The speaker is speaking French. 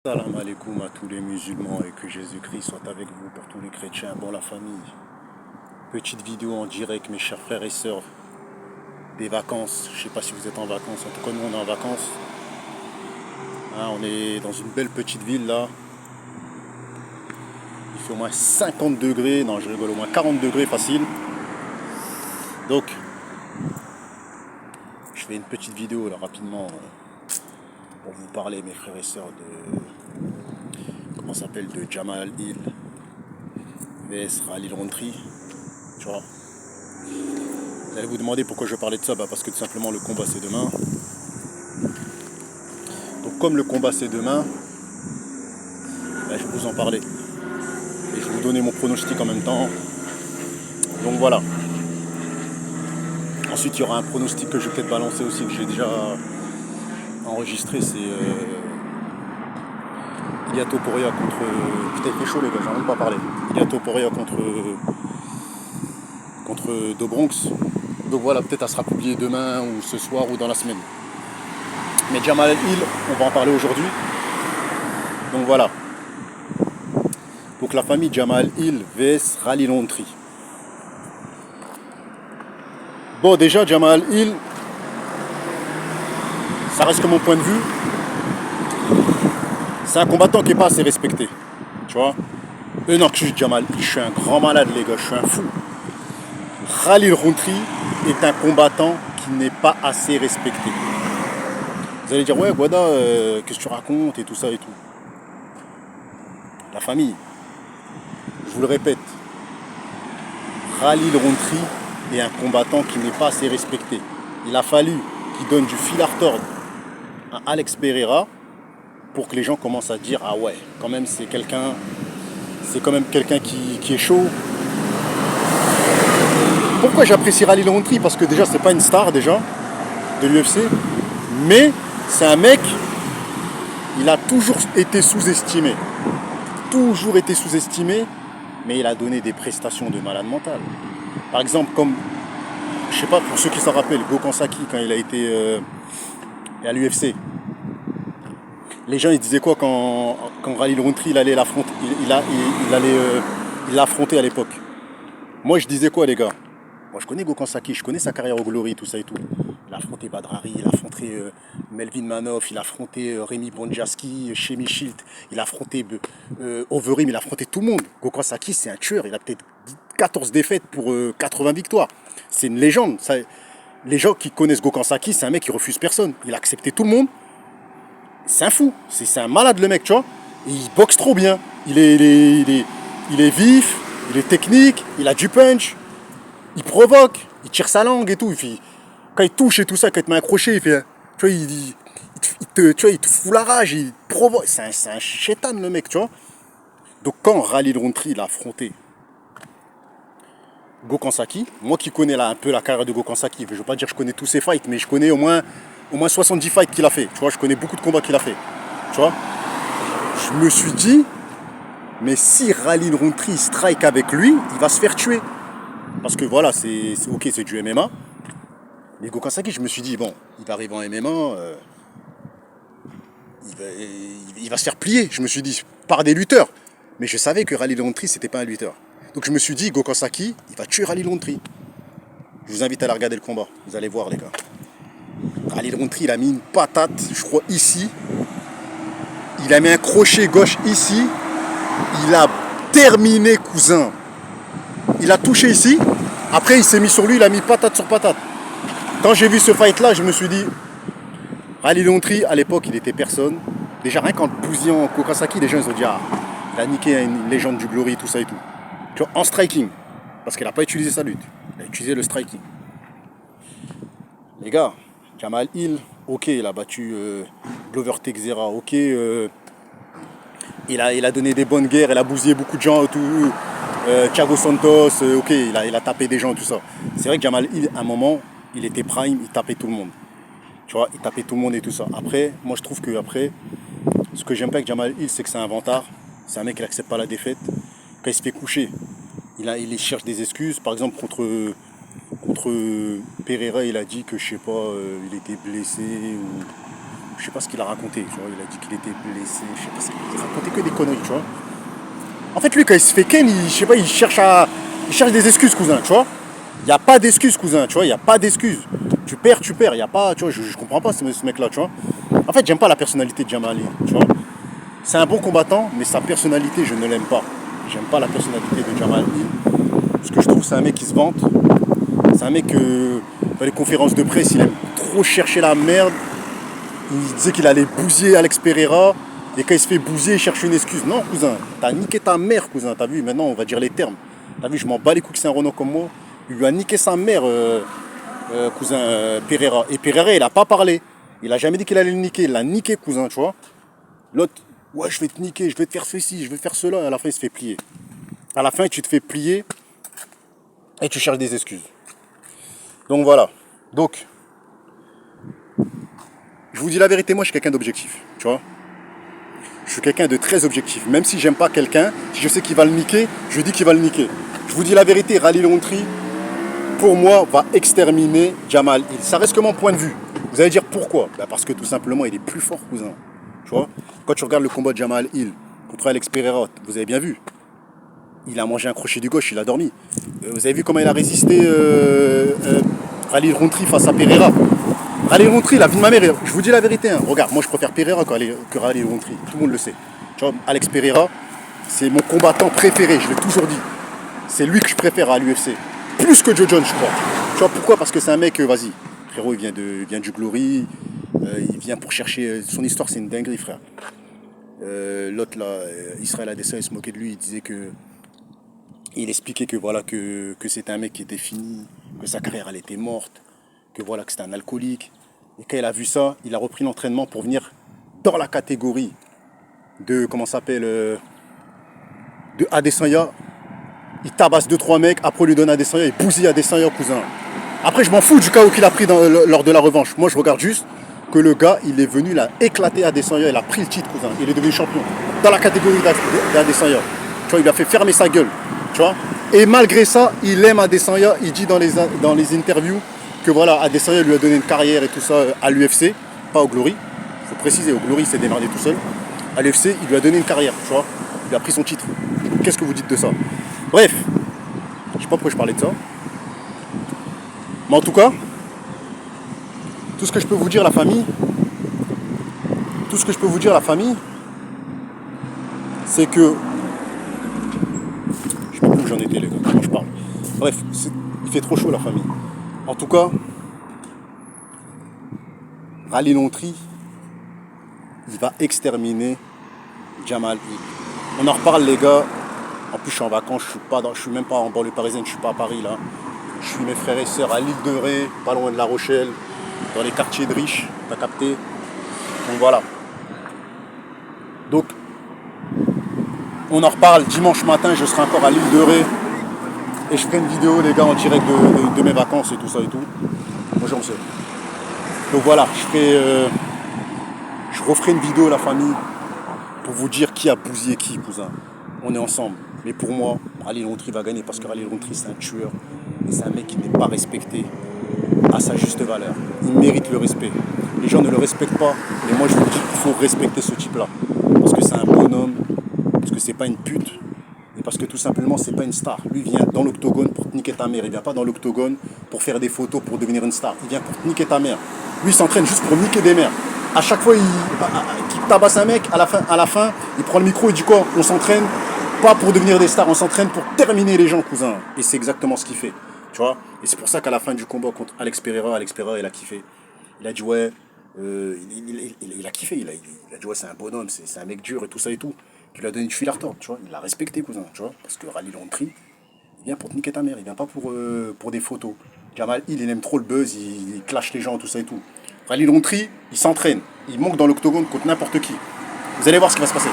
Salam alaikum à tous les musulmans et que Jésus-Christ soit avec vous pour tous les chrétiens. Bon, la famille, petite vidéo en direct, mes chers frères et sœurs, des vacances. Je sais pas si vous êtes en vacances, en tout cas nous on est en vacances. Hein, on est dans une belle petite ville là. Il fait au moins 50 degrés, non je rigole, au moins 40 degrés facile. Donc, je fais une petite vidéo là rapidement pour vous parler, mes frères et sœurs, comment ça s'appelle, de Jamal Hill vs Khalil Rountree. Tu vois. Vous allez vous demander pourquoi je parlais de ça, parce que tout simplement le combat c'est demain. Donc comme le combat c'est demain, je vais vous en parler. Et je vais vous donner mon pronostic en même temps. Donc voilà. Ensuite il y aura un pronostic que je vais peut-être balancer aussi, que j'ai déjà enregistré, c'est Ilia Topuria contre... Putain il fait chaud les gars, j'en ai même pas parlé. Ilia Topuria contre Do Bronx. Donc voilà, peut-être elle sera publiée demain ou ce soir ou dans la semaine. Mais Jamal Hill, on va en parler aujourd'hui. Donc voilà. Donc la famille Jamal Hill vs Khalil Rountree. Bon déjà Jamal Hill, ça reste que mon point de vue. C'est un combattant qui n'est pas assez respecté. Tu vois. Non, je suis Jamal Hill, je suis un grand malade les gars, je suis un fou. Khalil Rountree est un combattant qui n'est pas assez respecté. Vous allez dire ouais Guada, qu'est-ce que tu racontes et tout ça et tout. La famille, je vous le répète, Khalil Rountree est un combattant qui n'est pas assez respecté. Il a fallu qu'il donne du fil à retordre à Alex Pereira pour que les gens commencent à dire ah ouais, quand même c'est quand même quelqu'un qui est chaud. Pourquoi j'apprécie Khalil Rountree? Parce que déjà c'est pas une star déjà de l'UFC, mais c'est un mec, il a toujours été sous-estimé. Toujours été sous-estimé, mais il a donné des prestations de malade mental. Par exemple, comme, je sais pas, pour ceux qui s'en rappellent, Gokhan Saki, quand il a été à l'UFC, les gens ils disaient quoi quand Khalil Rountree il allait l'affronter, il l'affrontait à l'époque. Moi je disais quoi les gars? Moi je connais Gokhan Saki, je connais sa carrière au Glory, tout ça et tout. Il a affronté Badrari, il a affronté Melvin Manoff, il a affronté Rémi Bonjaski, Shemi Shield, il a affronté Overeem, il a affronté tout le monde. Gokhan Saki c'est un tueur, il a peut-être 14 défaites pour 80 victoires. C'est une légende. Ça, les gens qui connaissent Gokhan Saki, c'est un mec qui refuse personne. Il a accepté tout le monde. C'est un fou, c'est un malade le mec, tu vois. Et il boxe trop bien. Il est vif, il est technique, il a du punch, il provoque, il tire sa langue et tout. Quand il touche et tout ça, quand il te met un crochet, il fait. Tu vois, il te fout la rage, il provoque. C'est un chétan le mec, tu vois. Donc quand Khalil Rountree l'a affronté Gokhan Saki, moi qui connais là un peu la carrière de Gokhan Saki, je ne veux pas dire que je connais tous ses fights, mais je connais au moins 70 fights qu'il a fait. Tu vois, je connais beaucoup de combats qu'il a fait. Tu vois, je me suis dit, mais si Khalil Rountree strike avec lui, il va se faire tuer. Parce que voilà, c'est ok, c'est du MMA. Mais Gokhan Saki, je me suis dit, bon, il va arriver en MMA, il va se faire plier. Je me suis dit, par des lutteurs. Mais je savais que Khalil Rountree, c'était pas un lutteur. Donc je me suis dit, Gokhan Saki, il va tuer Khalil Rountree. Je vous invite à aller regarder le combat. Vous allez voir, les gars. Khalil Rountree, il a mis une patate, je crois, ici. Il a mis un crochet gauche ici. Il a terminé, cousin. Il a touché ici. Après, il s'est mis sur lui, il a mis patate sur patate. Quand j'ai vu ce fight-là, je me suis dit, Khalil Rountree, à l'époque, il était personne. Déjà, rien qu'en bousillant Gokhan Saki, les gens ils ont dit, ah, il a niqué une légende du Glory, tout ça et tout. Tu vois, en striking. Parce qu'il n'a pas utilisé sa lutte. Il a utilisé le striking. Les gars, Jamal Hill, ok, il a battu Glover Teixeira, ok, il a donné des bonnes guerres, il a bousillé beaucoup de gens, tout, Thiago Santos, ok, il a tapé des gens, tout ça. C'est vrai que Jamal Hill, à un moment, il était prime, il tapait tout le monde. Tu vois, il tapait tout le monde et tout ça. Après, moi je trouve que après, ce que j'aime pas avec Jamal Hill, c'est que c'est un vantard. C'est un mec qui n'accepte pas la défaite. Quand il se fait coucher, il cherche des excuses. Par exemple, contre Pereira, il a dit que, je sais pas, il était blessé ou je sais pas ce qu'il a raconté, tu vois, il a dit qu'il était blessé, je sais pas ce qu'il a raconté, que des conneries, tu vois. En fait, lui, quand il se fait ken, je sais pas, il cherche des excuses, cousin, tu vois. Il n'y a pas d'excuses, cousin, tu vois, il n'y a pas d'excuses. Tu perds, il n'y a pas, tu vois, je comprends pas ce mec-là, tu vois. En fait, j'aime pas la personnalité de Jamal Ali, tu vois. C'est un bon combattant, mais sa personnalité, je ne l'aime pas. J'aime pas la personnalité de Jamal Ali. Parce que je trouve que c'est un mec qui se vante. C'est un mec dans les conférences de presse, il aime trop chercher la merde. Il disait qu'il allait bousiller Alex Pereira. Et quand il se fait bousiller, il cherche une excuse. Non, cousin, t'as niqué ta mère, cousin. T'as vu, maintenant, on va dire les termes. T'as vu, je m'en bats les couilles que c'est un Renault comme moi. Il lui a niqué sa mère, cousin Pereira. Et Pereira, il a pas parlé. Il a jamais dit qu'il allait le niquer. Il l'a niqué, cousin, tu vois. L'autre, ouais, je vais te niquer, je vais te faire ceci, je vais te faire cela. Et à la fin, il se fait plier. À la fin, tu te fais plier et tu cherches des excuses. Donc voilà. Donc, je vous dis la vérité, moi, je suis quelqu'un d'objectif, tu vois. Je suis quelqu'un de très objectif. Même si j'aime pas quelqu'un, si je sais qu'il va le niquer, je dis qu'il va le niquer. Je vous dis la vérité, Khalil Rountree, pour moi, va exterminer Jamal Hill. Ça reste que mon point de vue. Vous allez dire pourquoi? Parce que tout simplement, il est plus fort, cousin. Tu vois, quand tu regardes le combat de Jamal Hill contre Alex Pereira, vous avez bien vu. Il a mangé un crochet du gauche, il a dormi. Vous avez vu comment il a résisté Khalil Rountree face à Pereira. Khalil Rountree, la vie de ma mère, je vous dis la vérité. Hein. Regarde, moi je préfère Pereira que Khalil Rountree. Tout le monde le sait. Tu vois, Alex Pereira, c'est mon combattant préféré, je l'ai toujours dit. C'est lui que je préfère à l'UFC. Plus que Joe Jones, je crois. Tu vois pourquoi? Parce que c'est un mec, vas-y. Frérot, il vient du Glory. Il vient pour chercher. Son histoire, c'est une dinguerie, frère. L'autre, là, Israël Adesanya, il se moquait de lui. Il disait que. Il expliquait que voilà que c'était un mec qui était fini, que sa carrière elle était morte, que voilà que c'était un alcoolique. Et quand il a vu ça, il a repris l'entraînement pour venir dans la catégorie de comment ça s'appelle de Adesanya. Il tabasse 2-3 mecs, après on lui donne Adesanya, il bousille Adesanya, cousin. Après je m'en fous du KO qu'il a pris lors de la revanche. Moi je regarde juste que le gars il est venu, il a éclaté Adesanya, il a pris le titre, cousin. Il est devenu champion dans la catégorie d'Adesanya. Tu vois, il a fait fermer sa gueule. Tu vois, et malgré ça, il aime Adesanya. Il dit dans les interviews que voilà, Adesanya lui a donné une carrière et tout ça à l'UFC, pas au Glory. Il faut préciser, au Glory, il s'est démerdé tout seul. À l'UFC, il lui a donné une carrière, tu vois. Il a pris son titre. Qu'est-ce que vous dites de ça? Bref, je sais pas pourquoi je parlais de ça. Mais en tout cas, tout ce que je peux vous dire, la famille, c'est que où j'en étais les gars, quand je parle. Bref, il fait trop chaud la famille. En tout cas, Khalil Rountree, il va exterminer Jamal Hill. On en reparle les gars. En plus je suis en vacances, je suis même pas en banlieue parisienne, je suis pas à Paris là. Je suis mes frères et sœurs à l'île de Ré, pas loin de La Rochelle, dans les quartiers de riches, t'as capté. Donc voilà. Donc on en reparle dimanche matin, je serai encore à l'île de Ré. Et je ferai une vidéo les gars en direct de mes vacances et tout ça et tout. Bonjour monsieur. Donc voilà, je referai une vidéo la famille pour vous dire qui a bousillé qui, cousin. On est ensemble. Mais pour moi, Khalil Rountree va gagner parce que Khalil Rountree c'est un tueur. Et c'est un mec qui n'est pas respecté à sa juste valeur. Il mérite le respect. Les gens ne le respectent pas. Mais moi je vous dis qu'il faut respecter ce type là. Parce que c'est un bonhomme. Parce que c'est pas une pute. Et parce que tout simplement c'est pas une star. Lui vient dans l'octogone pour te niquer ta mère. Il vient pas dans l'octogone pour faire des photos pour devenir une star. Il vient pour te niquer ta mère. Lui il s'entraîne juste pour niquer des mères. À chaque fois qu'il tabasse un mec, à la fin, il prend le micro et dit quoi? On s'entraîne pas pour devenir des stars, on s'entraîne pour terminer les gens, cousin. Et c'est exactement ce qu'il fait. Tu vois? Et c'est pour ça qu'à la fin du combat contre Alex Pereira, il a kiffé. Il a dit ouais, il a kiffé. Il a dit ouais, c'est un bonhomme, c'est un mec dur et tout ça et tout. Puis il a donné une file tu vois? Il l'a respecté, cousin, tu vois? Parce que Khalil Rountree, il vient pour te niquer ta mère, il vient pas pour des photos. Jamal Hill, il aime trop le buzz, il clash les gens, tout ça et tout. Khalil Rountree, il s'entraîne, il monte dans l'octogone contre n'importe qui. Vous allez voir ce qui va se passer.